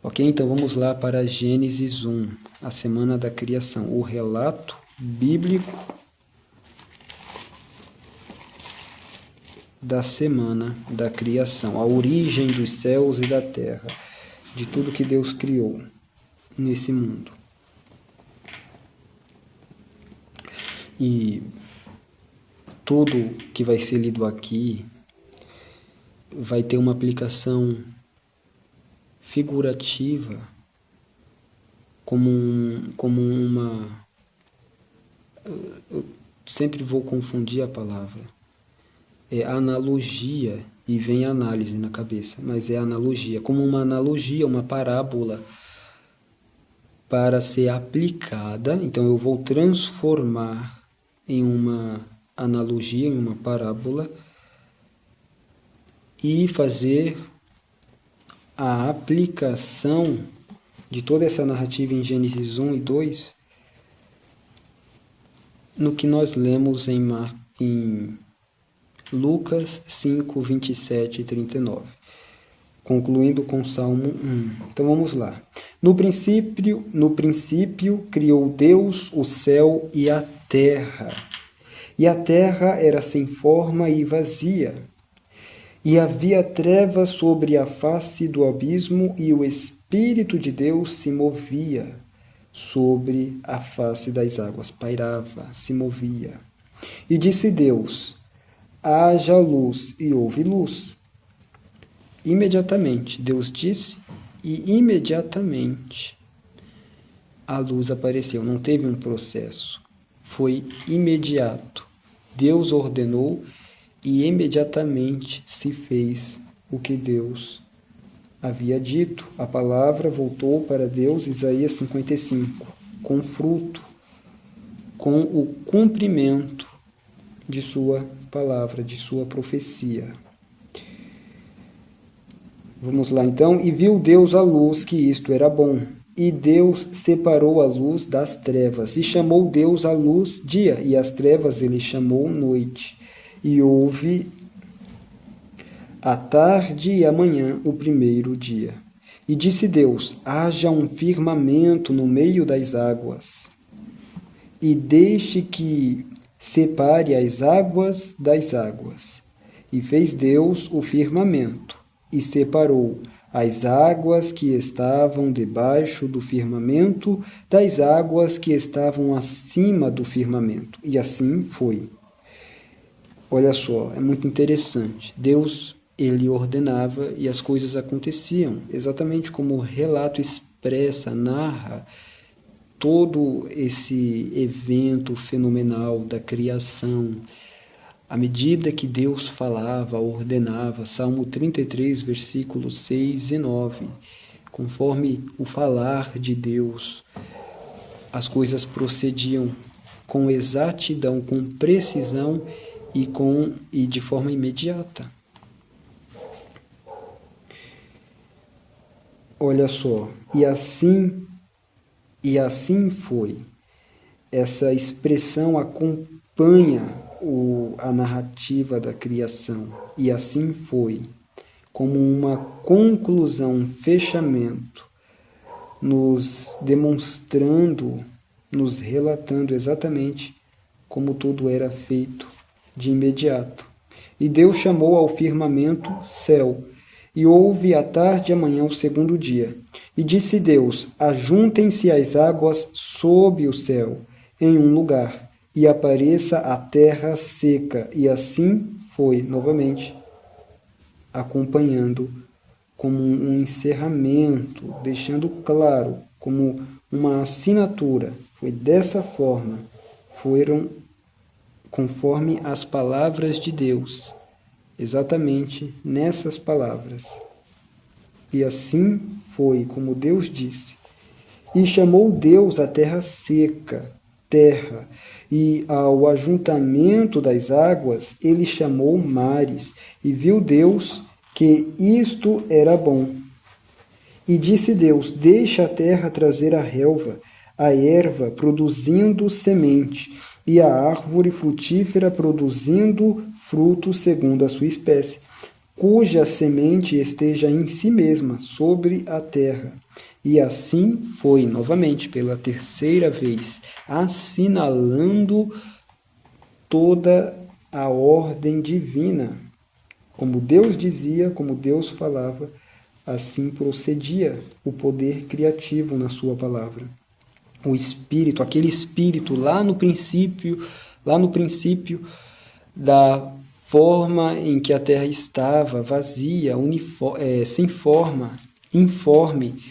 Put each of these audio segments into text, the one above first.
Ok? Então vamos lá para Gênesis 1, a semana da criação, o relato bíblico da semana da criação, a origem dos céus e da terra, de tudo que Deus criou nesse mundo. E tudo que vai ser lido aqui vai ter uma aplicação figurativa, como uma... Eu sempre vou confundir a palavra. É analogia, e vem análise na cabeça, mas é analogia, como uma analogia, uma parábola para ser aplicada. Então eu vou transformar em uma analogia, em uma parábola, e fazer a aplicação de toda essa narrativa em Gênesis 1 e 2 no que nós lemos em Lucas 5, 27 e 39, concluindo com Salmo 1. Então vamos lá. No princípio criou Deus o céu e a terra era sem forma e vazia. E havia trevas sobre a face do abismo, e o Espírito de Deus se movia sobre a face das águas. Pairava, se movia. E disse Deus: haja luz, e houve luz. Imediatamente, Deus disse, e imediatamente a luz apareceu. Não teve um processo. Foi imediato. Deus ordenou e imediatamente se fez o que Deus havia dito. A palavra voltou para Deus, Isaías 55, com fruto, com o cumprimento de sua palavra, de sua profecia. Vamos lá então. E viu Deus a luz, que isto era bom. E Deus separou a luz das trevas. E chamou Deus a luz dia, e as trevas ele chamou noite. E houve a tarde e a manhã, o primeiro dia. E disse Deus: haja um firmamento no meio das águas, e deixe que separe as águas das águas. E fez Deus o firmamento, e separou as águas que estavam debaixo do firmamento das águas que estavam acima do firmamento. E assim foi. Olha só, é muito interessante. Deus, ele ordenava e as coisas aconteciam, exatamente como o relato expressa, narra todo esse evento fenomenal da criação. À medida que Deus falava, ordenava, Salmo 33, versículos 6 e 9, conforme o falar de Deus, as coisas procediam com exatidão, com precisão e de forma imediata. Olha só, e assim foi. Essa expressão acompanha a narrativa da criação. E assim foi, como uma conclusão, um fechamento, nos demonstrando, nos relatando exatamente como tudo era feito de imediato. E Deus chamou ao firmamento céu, e houve a tarde e a manhã o segundo dia. E disse Deus: ajuntem-se as águas sob o céu, em um lugar, e apareça a terra seca. E assim foi, novamente, acompanhando como um encerramento, deixando claro, como uma assinatura. Foi dessa forma, foram conforme as palavras de Deus, exatamente nessas palavras. E assim foi, como Deus disse. E chamou Deus a terra seca, terra, e ao ajuntamento das águas ele chamou mares. E viu Deus que isto era bom. E disse Deus: deixa a terra trazer a relva, a erva produzindo semente, e a árvore frutífera produzindo fruto segundo a sua espécie, cuja semente esteja em si mesma, sobre a terra. E assim foi, novamente, pela terceira vez, assinalando toda a ordem divina. Como Deus dizia, como Deus falava, assim procedia o poder criativo na sua palavra. O Espírito, aquele Espírito lá no princípio da forma em que a terra estava, vazia, sem forma, informe,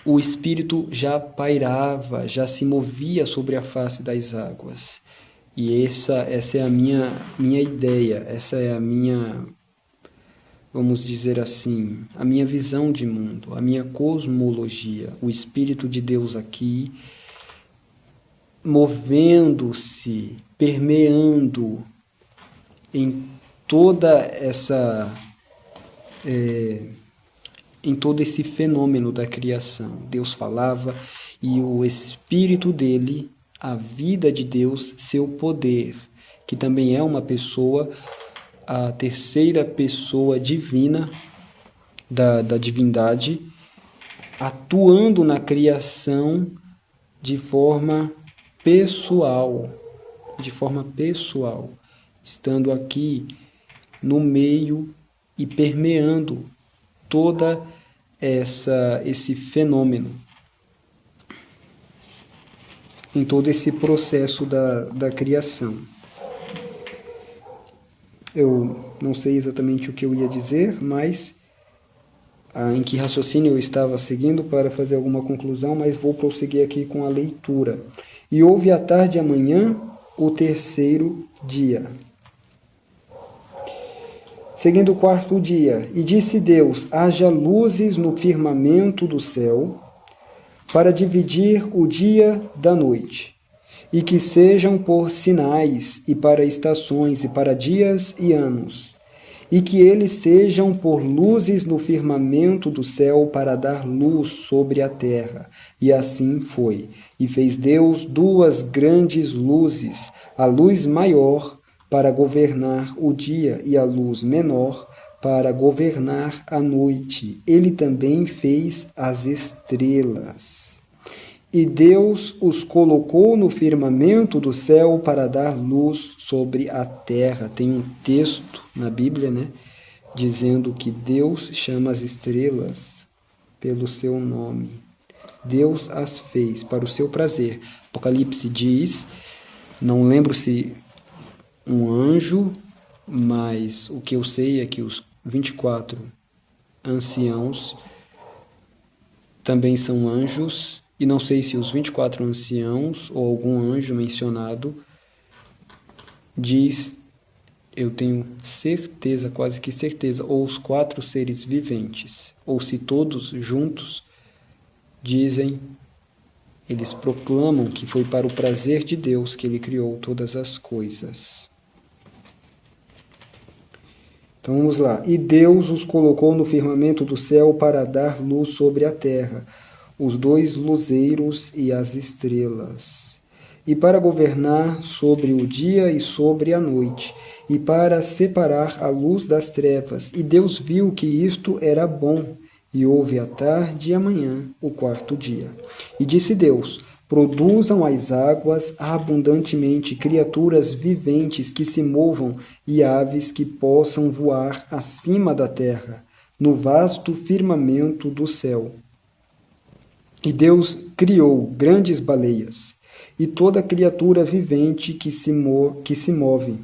o Espírito já pairava, já se movia sobre a face das águas. E essa é a minha ideia, essa é a minha, vamos dizer assim, a minha visão de mundo, a minha cosmologia. O Espírito de Deus aqui, movendo-se, permeando em toda essa... em todo esse fenômeno da criação. Deus falava e o Espírito dele, a vida de Deus, seu poder, que também é uma pessoa, a terceira pessoa divina da divindade, atuando na criação de forma pessoal, estando aqui no meio e permeando toda esse fenômeno, em todo esse processo da criação. Eu não sei exatamente o que eu ia dizer, mas em que raciocínio eu estava seguindo para fazer alguma conclusão, mas vou prosseguir aqui com a leitura. E houve à tarde e amanhã o terceiro dia. Seguindo o quarto dia, e disse Deus, haja luzes no firmamento do céu, para dividir o dia da noite, e que sejam por sinais, e para estações, e para dias e anos, e que eles sejam por luzes no firmamento do céu, para dar luz sobre a terra. E assim foi. E fez Deus duas grandes luzes, a luz maior para governar o dia, e a luz menor para governar a noite. Ele também fez as estrelas. E Deus os colocou no firmamento do céu para dar luz sobre a terra. Tem um texto na Bíblia, dizendo que Deus chama as estrelas pelo seu nome. Deus as fez para o seu prazer. Apocalipse diz, não lembro se um anjo, mas o que eu sei é que os 24 anciãos também são anjos, e não sei se os 24 anciãos ou algum anjo mencionado diz, eu tenho certeza, quase que certeza, ou os 4 seres viventes, ou se todos juntos dizem, eles proclamam que foi para o prazer de Deus que ele criou todas as coisas. Então vamos lá. E Deus os colocou no firmamento do céu para dar luz sobre a terra, os 2 luzeiros e as estrelas, e para governar sobre o dia e sobre a noite, e para separar a luz das trevas. E Deus viu que isto era bom, e houve a tarde e amanhã o quarto dia. E disse Deus, produzam as águas abundantemente criaturas viventes que se movam e aves que possam voar acima da terra, no vasto firmamento do céu. E Deus criou grandes baleias e toda criatura vivente que se move,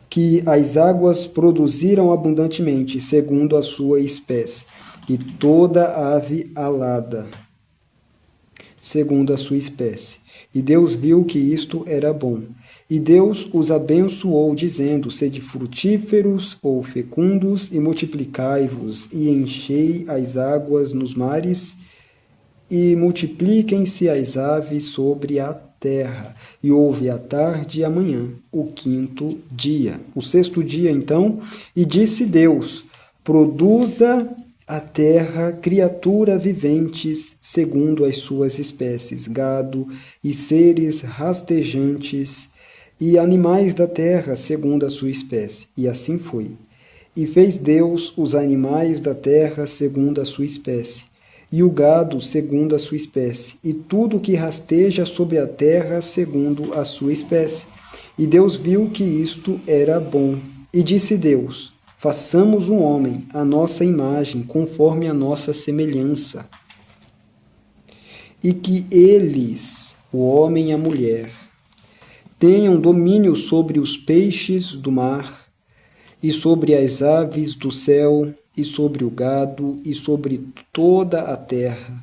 que as águas produziram abundantemente, segundo a sua espécie, e toda ave alada, segundo a sua espécie. E Deus viu que isto era bom. E Deus os abençoou, dizendo, sede frutíferos ou fecundos, e multiplicai-vos, e enchei as águas nos mares, e multipliquem-se as aves sobre a terra. E houve a tarde e a manhã, o quinto dia. O sexto dia, então, e disse Deus, produza a terra criaturas viventes segundo as suas espécies, gado e seres rastejantes, e animais da terra segundo a sua espécie. E assim foi. E fez Deus os animais da terra segundo a sua espécie, e o gado segundo a sua espécie, e tudo que rasteja sobre a terra segundo a sua espécie. E Deus viu que isto era bom. E disse Deus: façamos um homem, à nossa imagem, conforme a nossa semelhança. E que eles, o homem e a mulher, tenham domínio sobre os peixes do mar, e sobre as aves do céu, e sobre o gado, e sobre toda a terra,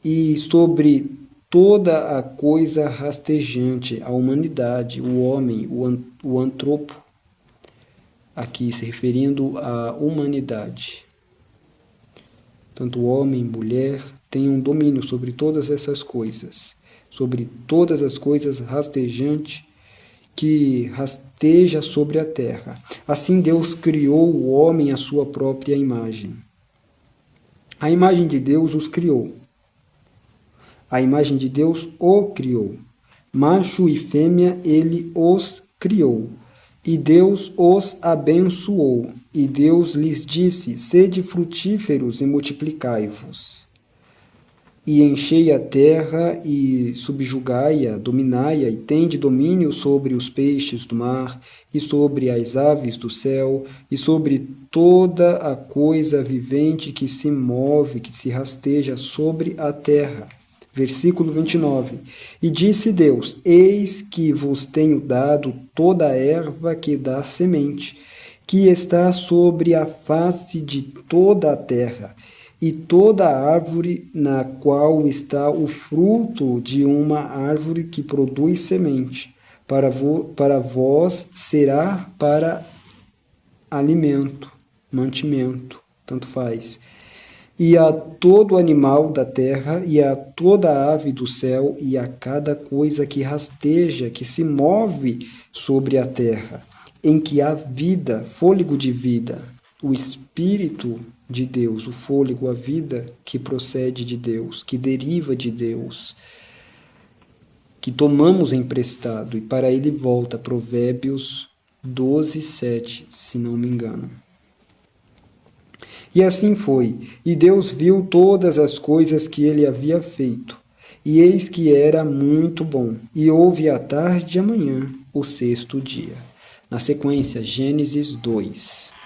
e sobre toda a coisa rastejante, a humanidade, o homem, o antropo, aqui se referindo à humanidade. Tanto homem, mulher, tenham domínio sobre todas essas coisas, sobre todas as coisas rastejantes que rasteja sobre a terra. Assim Deus criou o homem à sua própria imagem. A imagem de Deus os criou. A imagem de Deus o criou. Macho e fêmea ele os criou. E Deus os abençoou. E Deus lhes disse: sede frutíferos e multiplicai-vos. E enchei a terra, e subjugai-a, dominai-a, e tende domínio sobre os peixes do mar, e sobre as aves do céu, e sobre toda a coisa vivente que se move, que se rasteja sobre a terra. Versículo 29. E disse Deus: eis que vos tenho dado toda a erva que dá semente, que está sobre a face de toda a terra, e toda árvore na qual está o fruto de uma árvore que produz semente, para vós será para alimento, mantimento, tanto faz. E a todo animal da terra, e a toda ave do céu, e a cada coisa que rasteja, que se move sobre a terra, em que há vida, fôlego de vida, o Espírito de Deus, o fôlego, a vida que procede de Deus, que deriva de Deus, que tomamos emprestado, e para ele volta, Provérbios 12, 7, se não me engano. E assim foi, e Deus viu todas as coisas que ele havia feito, e eis que era muito bom, e houve a tarde e a manhã, o sexto dia. Na sequência, Gênesis 2.